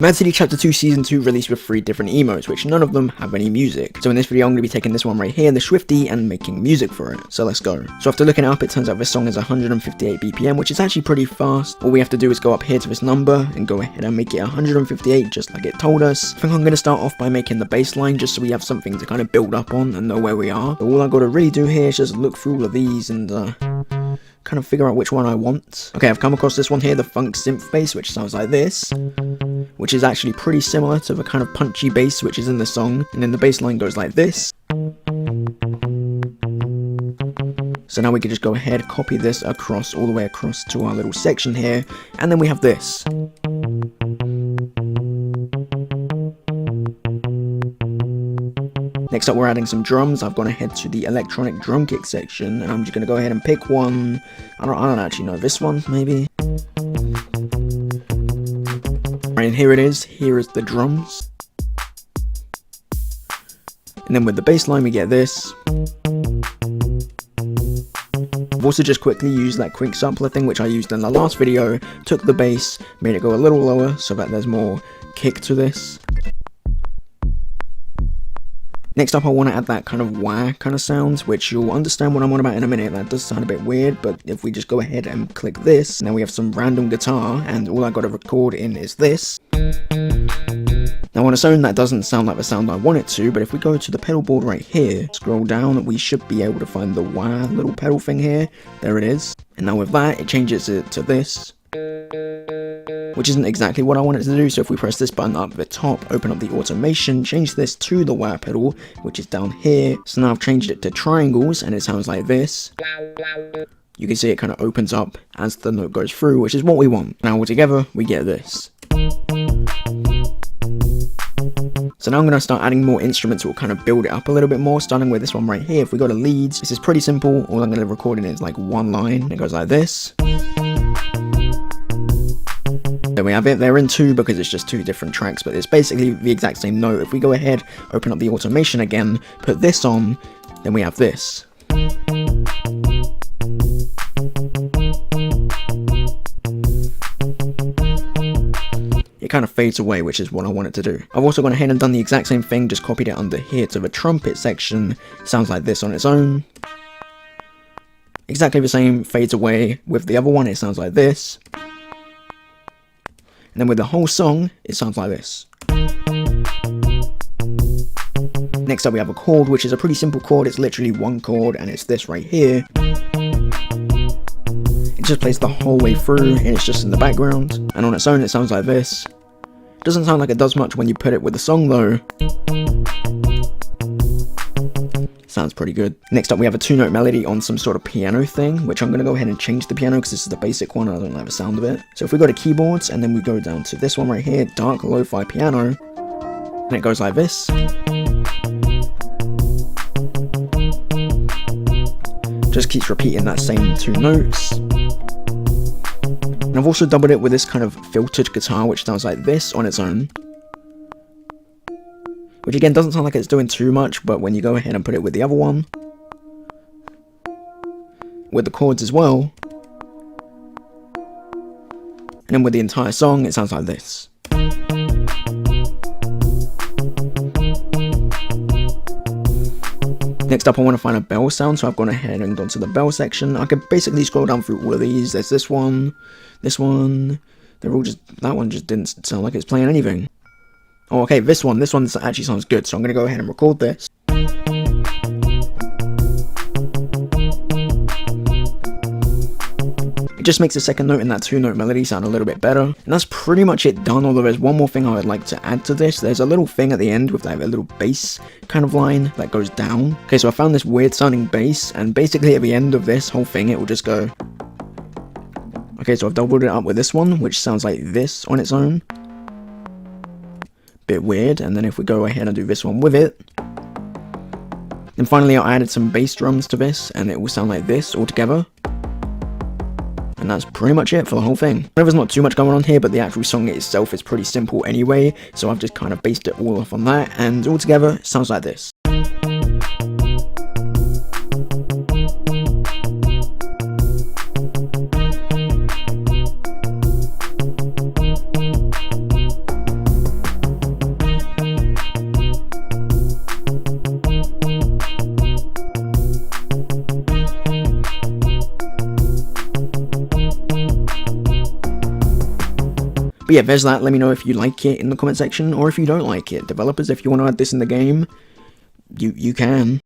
Mad City Chapter 2 Season 2 released with 3 different emotes, which none of them have any music. So in this video I'm going to be taking this one right here, the SCHWIFTY, and making music for it. So let's go. So after looking it up, it turns out this song is 158 BPM, which is actually pretty fast. All we have to do is go up here to this number and go ahead and make it 158 just like it told us. I think I'm going to start off by making the bass line just so we have something to kind of build up on and know where we are. So all I got to really do here is just look through all of these and kind of figure out which one I want. Okay, I've come across this one here, the funk synth bass, which sounds like this, which is actually pretty similar to the kind of punchy bass which is in the song, and then the bass line goes like this. So now we can just go ahead, copy this across, all the way across to our little section here, and then we have this. Next up, we're adding some drums. I've gone ahead to the electronic drum kick section, and I'm just going to go ahead and pick one. I don't actually know, this one, maybe? Right, and here it is. Here is the drums. And then with the bass line, we get this. I've also just quickly used that quick sampler thing, which I used in the last video. Took the bass, made it go a little lower, so that there's more kick to this. Next up, I want to add that kind of wah kind of sounds, which you'll understand what I'm on about in a minute. That does sound a bit weird, but if we just go ahead and click this, now we have some random guitar, and all I got to record in is this. Now on its own, that doesn't sound like the sound I want it to, but if we go to the pedal board right here, scroll down, we should be able to find the wah little pedal thing here. There it is. And now with that, it changes it to this, which isn't exactly what I want it to do. So if we press this button up at the top, open up the automation, change this to the wah pedal, which is down here. So now I've changed it to triangles, and it sounds like this. You can see it kind of opens up as the note goes through, which is what we want. Now altogether, we get this. So now I'm going to start adding more instruments that will kind of build it up a little bit more, starting with this one right here. If we go to leads, this is pretty simple. All I'm going to record in is like one line. It goes like this. There we have it. They're in two because it's just two different tracks, but it's basically the exact same note. If we go ahead, open up the automation again, put this on, then we have this. It kind of fades away, which is what I want it to do. I've also gone ahead and done the exact same thing, just copied it under here to the trumpet section. Sounds like this on its own. Exactly the same, fades away. With the other one, it sounds like this. And then with the whole song, it sounds like this. Next up, we have a chord, which is a pretty simple chord. It's literally one chord, and it's this right here. It just plays the whole way through, and it's just in the background. And on its own, it sounds like this. Doesn't sound like it does much when you put it with the song, though. Sounds pretty good. Next up, we have a 2-note melody on some sort of piano thing, which I'm going to go ahead and change the piano because this is the basic one and I don't like the sound of it. So if we go to keyboards and then we go down to this one right here, dark lo-fi piano, and it goes like this. Just keeps repeating that same 2 notes. And I've also doubled it with this kind of filtered guitar, which sounds like this on its own. Which again doesn't sound like it's doing too much, but when you go ahead and put it with the other one, with the chords as well, and then with the entire song, it sounds like this. Next up, I want to find a bell sound, so I've gone ahead and gone to the bell section. I could basically scroll down through all of these. There's this one, they're all just, that one just didn't sound like it's playing anything. Oh, okay, this one actually sounds good, so I'm going to go ahead and record this. It just makes the second note in that 2-note melody sound a little bit better. And that's pretty much it done, although there's one more thing I would like to add to this. There's a little thing at the end with like a little bass kind of line that goes down. Okay, so I found this weird sounding bass, and basically at the end of this whole thing, it will just go. Okay, so I've doubled it up with this one, which sounds like this on its own. Bit weird. And then if we go ahead and do this one with it, then finally I added some bass drums to this, and it will sound like this all together. And that's pretty much it for the whole thing. I know there's not too much going on here, but the actual song itself is pretty simple anyway, so I've just kind of based it all off on that, and all together it sounds like this. But yeah, there's that. Let me know if you like it in the comment section, or if you don't like it. Developers, if you want to add this in the game, you can.